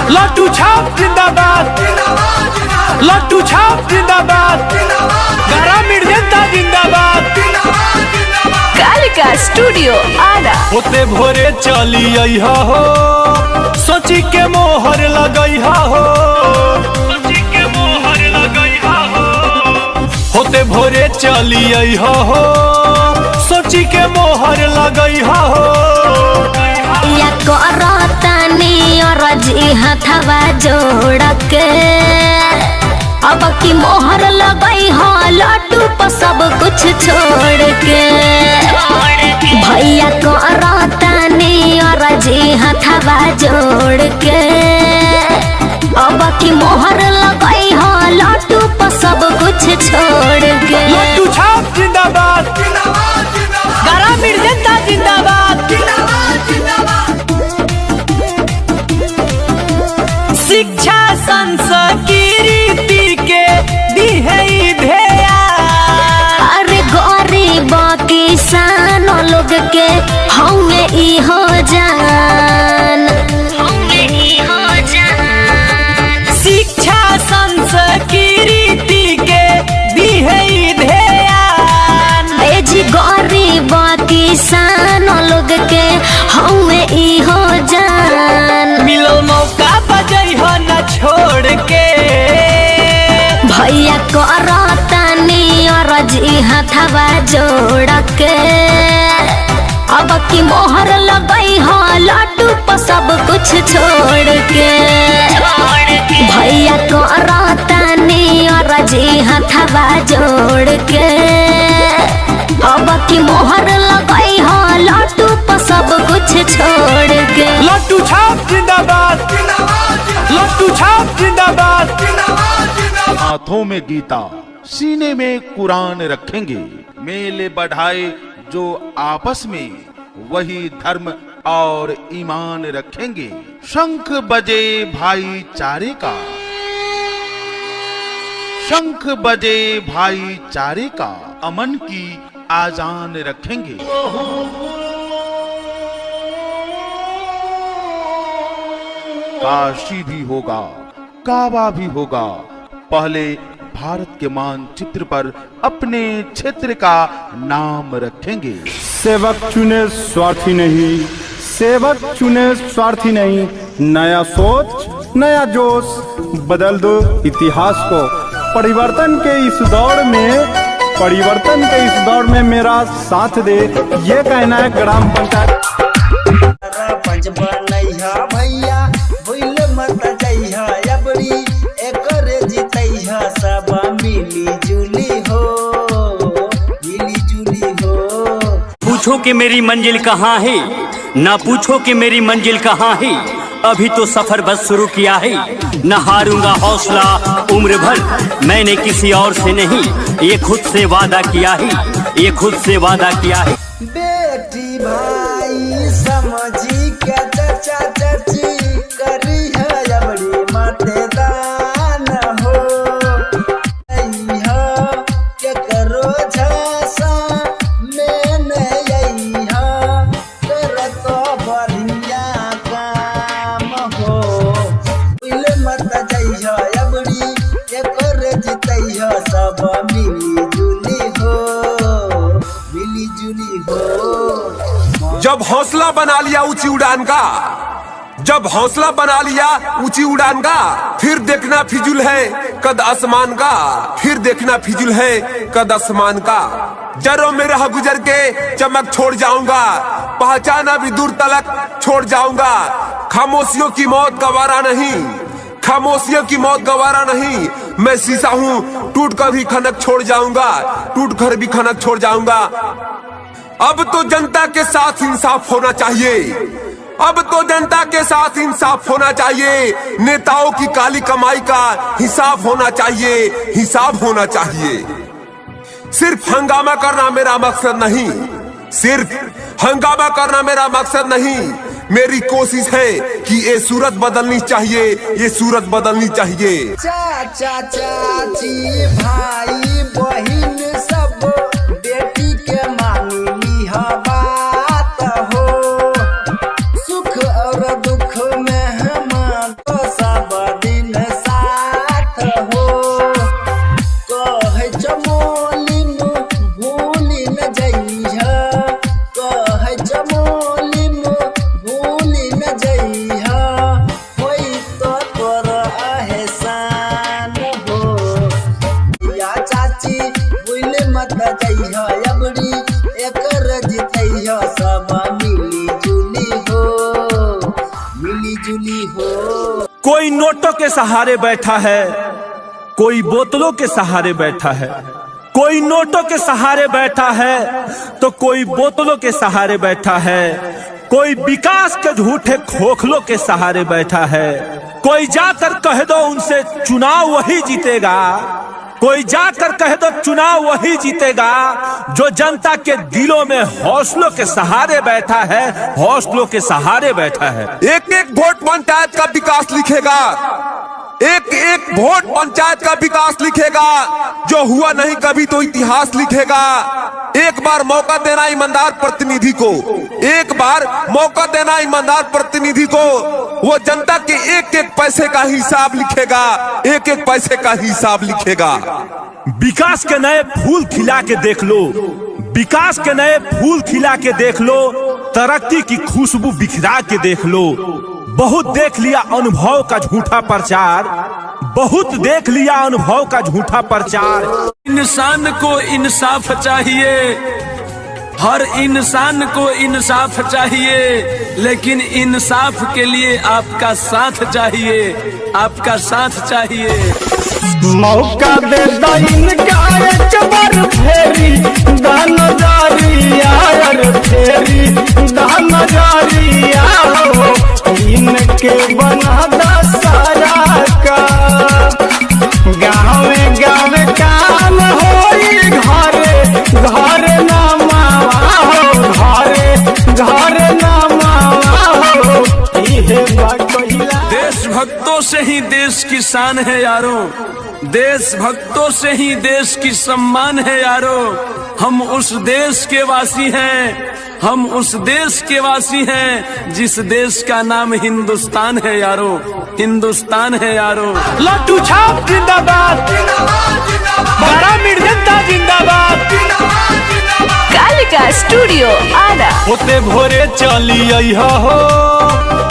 लट्टू छाप जिंदाबाद, लट्टू छाप जिंदाबाद, गरा मिर्जेंता जिंदाबाद। कालिका स्टूडियो आरा। होते भोरे चली अइहा हो, सोची के मोहर लगइहा हो, होते भोरे चली अइहा हो, सोची के मोहर लगइहा हो। या करतानी और जी हथवा जोड़ के अब की मोहर लगई हो लड्डू पर सब कुछ छोड़ के। भैया करतानी और जी हथवा जोड़ के अब की मोहर लगई हो लड्डू पर सब कुछ छोड़ के। लट्टू छाप जिंदाबाद, गरा मिर्जेंता जिंदाबाद। शिक्षा संस्कृति के दी है ध्येया। अरे गरीब किसान लोग के होंगे ई हो जान, शिक्षा संस्कृति के दी है ध्यान। ए जी गरीब किसान लोग के होंगे ई हो जान। मिलो मौका बजई हो न छोड़ के। भैया करतानी और जी हथवा जोड़ के अब की मोहर लगई हो लड्डू पर सब कुछ छोड़ के। भैया करतानी और जी हथवा जोड़ के अब की मोहर लगई हो लड्डू पर सब कुछ छोड़ के। लट्टू छाप जिंदाबाद, लट्टू छाप जिंदाबाद। हाथों में गीता, सीने में कुरान रखेंगे। मेले बढ़ाए जो आपस में, वही धर्म और ईमान रखेंगे। शंख बजे भाईचारे का, शंख बजे भाईचारे का, अमन की आजान रखेंगे। काशी भी होगा, काबा भी होगा, पहले भारत के मानचित्र पर अपने क्षेत्र का नाम रखेंगे। सेवक चुने स्वार्थी नहीं, सेवक चुने स्वार्थी नहीं। नया सोच, नया जोश, बदल दो इतिहास को। परिवर्तन के इस दौर में, परिवर्तन के इस दौर में मेरा साथ दे, ये कहना है ग्राम पंचायत। पंच बनैहा भैया भूल मत जइहा, अबरी एकरे जितैहा सब मिली जुली हो, मिली जुली हो। पूछो कि मेरी मंजिल कहाँ है, ना पूछो कि मेरी मंजिल कहाँ है। अभी तो सफर बस शुरू किया है, न हारूंगा हौसला उम्र भर। मैंने किसी और से नहीं, ये खुद से वादा किया है, ये खुद से वादा किया है। बेटी भाई समझी के चचा चची करी है अबरी माथे दान हो। के करो झासा में नहीं कर तो बढ़िया काम हो। भूल मत जइहा अबरी एकर जितैहा सब मिली जुली हो, मिली जुली हो। जब हौसला बना लिया ऊंची उड़ान का, जब हौसला बना लिया ऊंची उड़ान का, फिर देखना फिजूल है कद आसमान का, फिर देखना फिजूल है कद आसमान का। जरों में रह गुजर के चमक छोड़ जाऊंगा, पहचाना भी दूर तलक छोड़ जाऊंगा। खामोशियों की मौत गवारा नहीं, खामोशियों की मौत गवारा नहीं। मैं शीशा हूँ, टूट कर भी खनक छोड़ जाऊंगा, टूट कर भी खनक छोड़ जाऊंगा। अब तो जनता के साथ इंसाफ होना चाहिए, अब तो जनता के साथ इंसाफ होना चाहिए। नेताओं की काली कमाई का हिसाब होना चाहिए, हिसाब होना चाहिए। सिर्फ हंगामा करना मेरा मकसद नहीं, सिर्फ हंगामा करना मेरा मकसद नहीं। मेरी कोशिश है कि ये सूरत बदलनी चाहिए, ये सूरत बदलनी चाहिए। चाचा चाची भाई बहिन सब बेटी के मांगली हा बात हो। सुख और दुख में हम कोई नोटों के सहारे बैठा है, कोई बोतलों के सहारे बैठा है। कोई नोटों के सहारे बैठा है तो कोई बोतलों के सहारे बैठा है। कोई विकास के झूठे खोखलों के सहारे बैठा है। कोई जाकर कह दो उनसे चुनाव वही जीतेगा, कोई जाकर कह दो चुनाव वही जीतेगा जो जनता के दिलों में हौसलों के सहारे बैठा है, हौसलों के सहारे बैठा है। एक एक वोट पंचायत का विकास लिखेगा, एक एक वोट पंचायत का विकास लिखेगा। जो हुआ नहीं कभी तो इतिहास लिखेगा। एक बार मौका देना ईमानदार प्रतिनिधि को, एक बार मौका देना ईमानदार प्रतिनिधि को। वो जनता के एक एक पैसे का हिसाब लिखेगा, एक एक पैसे का हिसाब लिखेगा। विकास के नए फूल खिला के देख लो, विकास के नए फूल खिला के देख लो, तरक्की की खुशबू बिखरा के देख लो। बहुत देख लिया अनुभव का झूठा प्रचार, बहुत देख लिया अनुभव का झूठा प्रचार। इंसान को इंसाफ चाहिए, हर इंसान को इंसाफ चाहिए, लेकिन इंसाफ के लिए आपका साथ चाहिए, आपका साथ चाहिए। मौका दे इनका एक बार फेरी दान जारिया फेरी दान जारिया हो, इनके बना दशहरा का गाँव गाँव काम होई, घरे घरे नामा हो, घरे घरे नामा हो। देशभक्तों से ही देश की शान है यारो, देशभक्तों से ही देश की सम्मान है यारो। हम उस देश के वासी हैं, हम उस देश के वासी हैं जिस देश का नाम हिंदुस्तान है यारो, हिंदुस्तान है यारो। लड्डू छाप जिंदाबाद, बड़ा जनता जिंदाबाद। कालिका स्टूडियो आरा। होते भोरे चली अइहा हो,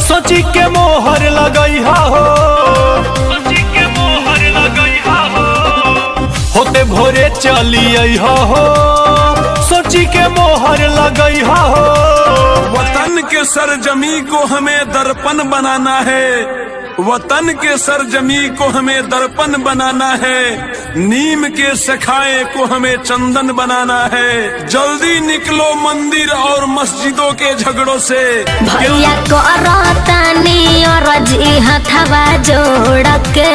सोची के मोहर लगइहा हो, सोची के मोहर लगइहा हो। होते भोरे चली अइहा हो, सोची के मोहर लगइहा हो। वतन के सरजमी को हमें दर्पण बनाना है, वतन के सरजमी को हमें दर्पण बनाना है। नीम के सखाए को हमें चंदन बनाना है। जल्दी निकलो मंदिर और मस्जिदों के झगड़ों से। भैया को रातानी और जी हथवा जोड़ के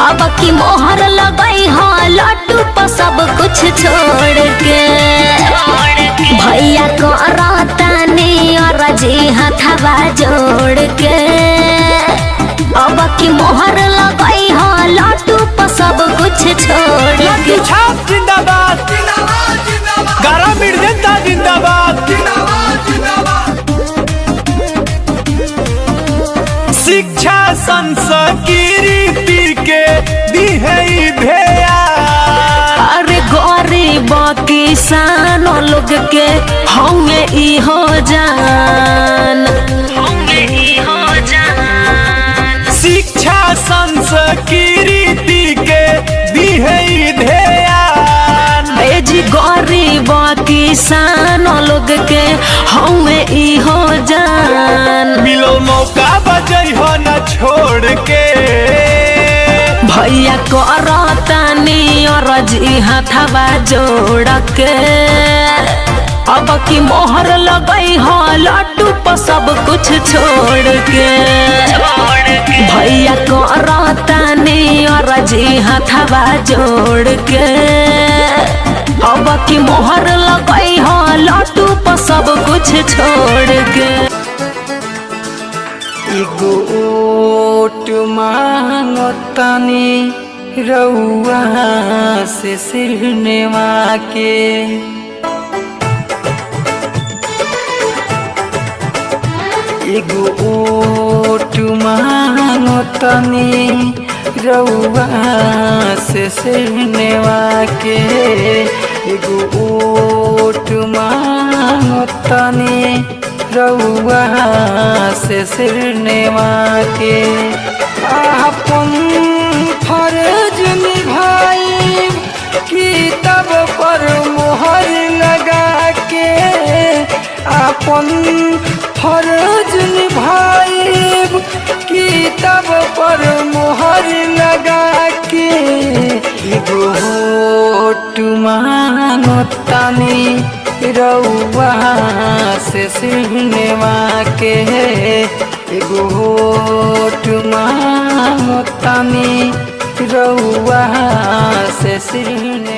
अब की मोहर लगाई हो, लड्डू पर सब कुछ छोड़ के। भैया को रातानी और जी हथवा जोड़ के अब की मोहर लगाई हो, लड्डू पर सब कुछ छोड़ के। लड्डू छाप जिंदाबाद, ग्रामीण जनता जिंदाबाद। शिक्षा संस्कृति के दी है ध्येया, अरे गरीब किसानों लोग के होंगे ई हो जान, होंगे ई हो जान। शिक्षा संस्कृति के दी है ध्यान। ए जी गरीब किसानों लोग के होंगे ई हो जान। मिलो मौका बजई हो न छोड़ के। भैया को रातानी और जी हथवा जोड़ के अब की मोहर लगाई हो, लड्डू पर सब कुछ छोड़ के। भैया को रातानी और जी हथवा जोड़ के अब की मोहर लगाई हो, लड्डू पर सब कुछ छोड़ के। एगो ओट मांगतानी रउआ से सिरनेवा के। एगो ओट मांगतानी रउआ से सिरनेवा के। एगो ओट मांगतानी रउआ से सिरनेवा के। अपन फर्ज निभाई किताब पर मोहर लगा के। अपन फर्ज निभाइब किताब पर मोहर लगा के एगो होठ मांगतानी रउआ से सिनेमा के एगो होठ मांगतानी रउआ से सिनेमा